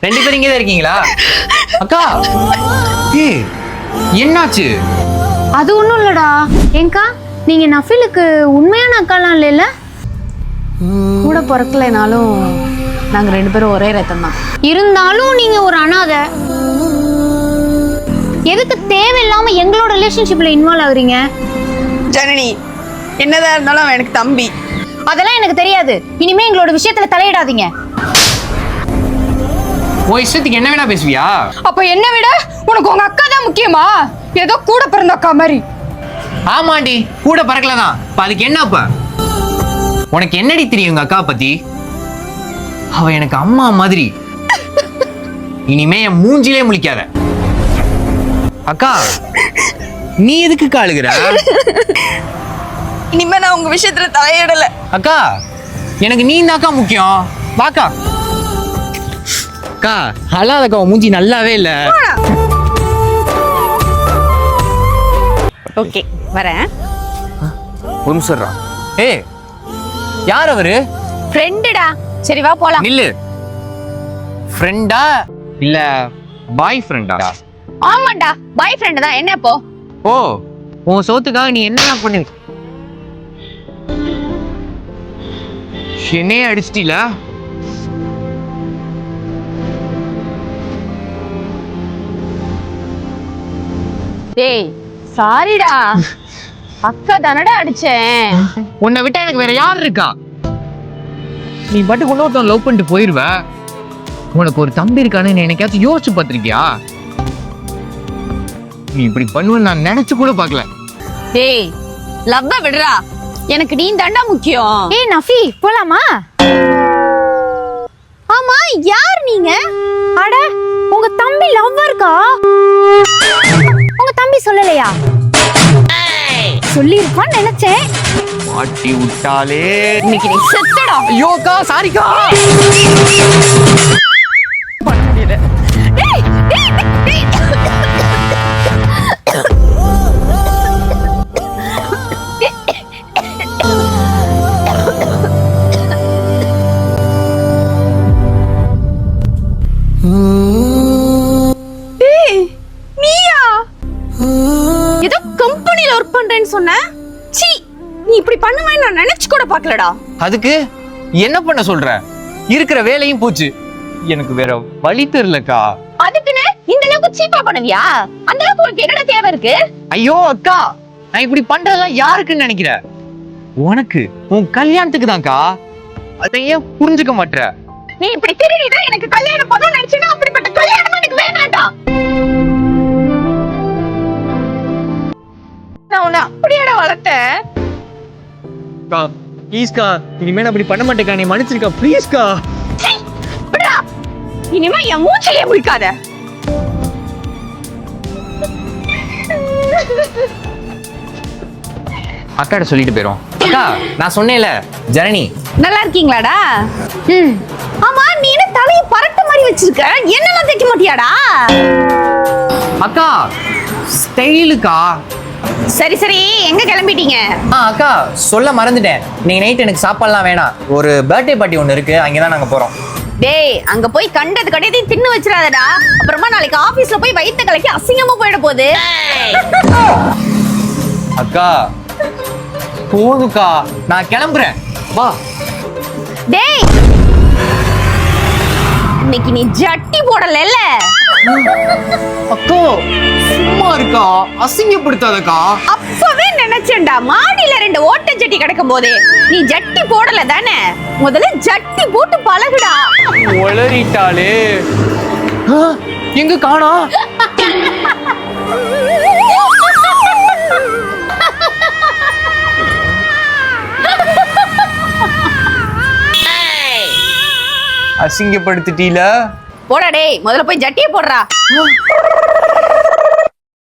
ரெண்டு பேரும் இங்கே தான் இருக்கீங்களா? அக்கா ஏய் என்னாச்சு? அது ஒன்றும் இல்லடா. ஏங்கா நீங்க நஃபிலுக்கு உண்மையான அக்காலாம் இல்லைல்ல? கூட பிறக்கலைனாலும் நாங்க 2 பேரும் ஒரே ரத்தம் தான். இருந்தாலும் நீங்க ஒரு அனாதை. எதுக்கு தேவையில்லாம எங்களோட ரிலேஷன்ஷிப்ல இன்வால்வ் ஆகுறீங்க? ஜனனி என்னதான் இருந்தாலும் அவன் எனக்கு தம்பி. அதெல்லாம் எனக்கு தெரியாது. இனிமே எங்களோட விஷயத்துல தலையிடாதீங்க. உன் இஷ்டத்துக்கு என்ன வேணா பேசுவியா? அப்ப என்ன விட உனக்கு உங்க அக்கா தான் முக்கியமா? ஏதோ கூட பிறந்த அக்கா மாதிரி. ஆமாண்டி, கூட பறக்கலதான். அதுக்கு என்னப்பா? உனக்கு என்னடி தெரியும் உங்க அக்கா பத்தி? அவ எனக்கு அம்மா மாதிரி. இனிமே என் மூஞ்சிலே முழிக்காத. அக்கா நீ எதுக்கு காளுகிற? இனிமே நான் உங்க விஷயத்துல தலையிடல. அக்கா எனக்கு நீ இந்த அக்கா முக்கியம். வாக்கா. அக்கா அல்லாதக்கா மூஞ்சி நல்லாவே இல்ல. ஓகே வரேன். ஒரு நிமிஷம். ஏய் யார் அவரு? ஃப்ரெண்டுடா. சரி வா போலாம். நில்லு. ஃப்ரெண்டா இல்ல பாய் ஃப்ரெண்டா? ஆமாண்டா பாய் ஃப்ரெண்ட் தான். என்ன இப்போ? ஓ உன் சோத்துக்காக நீ என்ன பண்ணு? என்னையே அடிச்சிட்டீல? டேய் சாரிடா. அக்கா தானடா அடிச்சேன். உன்னை விட்டா எனக்கு வேற யார் இருக்கா? நீ பாட்டுக்கு இன்னொருத்தன் லவ் பண்ணிட்டு போயிருவ. உனக்கு ஒரு தம்பி இருக்கான்னு என்னைக்காச்சும் யோசிச்சு பார்த்திருக்கியா? நீ இப்படி பண்ணுவேன்னு நான் நினைச்சு கூட பார்க்கல. டேய் லவ்வ விடுறா. எனக்கு நீ தாண்டா முக்கியம். ஏய் நஃபி போலாமா? ஆமா யார் நீங்க? அட உங்க தம்பி லவ்வர்க்கா? உங்க தம்பி சொல்லலையா? சொல்லிருப்பான்னு நினைச்சேன். மாட்டி விட்டாலே. இன்னைக்கு நீ செத்தடா. ஐயோக்கா சாரிக்கா. டேய் டேய் டேய். நீயா? ஏதோ கம்பெனில ஒர்க் பண்றேன்னு சொன்ன. சீ நீ இப்படி பண்ணுவேன்னு நான் நினைச்சு கூட பார்க்கலடா. அதுக்கு என்ன பண்ண சொல்ற? இருக்கிற வேலையும் போச்சு. எனக்கு வேற வழி தெரியலக்கா. அதுக்குன்னு இந்த அளவுக்கு சீப்பா பண்ணுவியா? அந்த அளவுக்கு உனக்கு என்னடா தேவை இருக்கு? ஐயோ அக்கா நான் இப்படி பண்றதெல்லாம் யாருக்குன்னு நினைக்கிற? உனக்கு உன் கல்யாணத்துக்கு தான்க்கா. அதை ஏன் புரிஞ்சுக்க மாட்டேற? நீ இப்படி திருடிதான் எனக்கு கல்யாணம் பண்ணணும்னு நினைச்சீனா அப்படிப்பட்ட கல்யாணம் எனக்கு வேணாம்டா. நான் உன்னை அப்படியேடா வளர்த்தேன். அக்கா ப்ளீஸ்க்கா, இனிமே நான் அப்படி பண்ண மாட்டேக்கா. நீ மன்னிச்சிருக்கா ப்ளீஸ்க்கா. விடா. இனிமே என் மூச்சிலே முழிக்காத. அக்காட்ட சொல்லிட்டு போயிரும். அக்கா நான் சொன்னேன்ல ஜனனி. நல்லா இருக்கீங்களாடா? ஆமா நீ என்ன தலையை பரட்ட மாதிரி வச்சிருக்க? என்னெல்லாம் தைக்க மாட்டியாடா? அக்கா ஸ்டைலுக்கா. சரி சரி எங்க கிளம்பிட்டீங்க? அக்கா சொல்ல மறந்துட்டேன். நீங்க நைட் எனக்கு சாப்பாடுலாம் வேணாம். ஒரு பர்த்டே பார்ட்டி ஒன்று இருக்கு, அங்கதான் நாங்க போறோம். டேய் அங்க போய் கண்டது கடையதையும் தின்னு வச்சிடாதடா. அப்புறமா நாளைக்கு ஆபீஸ்ல போய் வயித்த கலக்கி அசிங்கமா போயிட போகுது. அக்கா போதுக்கா, நான் கிளம்புறேன். வா. டேய் இன்னைக்கு நீ ஜட்டி போடலல்ல? அக்கா சும்மா இருக்கா, அசிங்கப்படுத்தாதக்கா. அப்பவே நினைச்சேன்டா மாடியில 2 ஓட்ட ஜட்டி கிடக்கும் போதே நீ ஜட்டி போடல தானே? முதல்ல ஜட்டி போட்டு பழகுடா. உளறிட்டாளே. எங்க காணா? அசிங்கப்படுத்திட்டீல. போடா டேய் முதல்ல போய் ஜட்டியை போடுறா.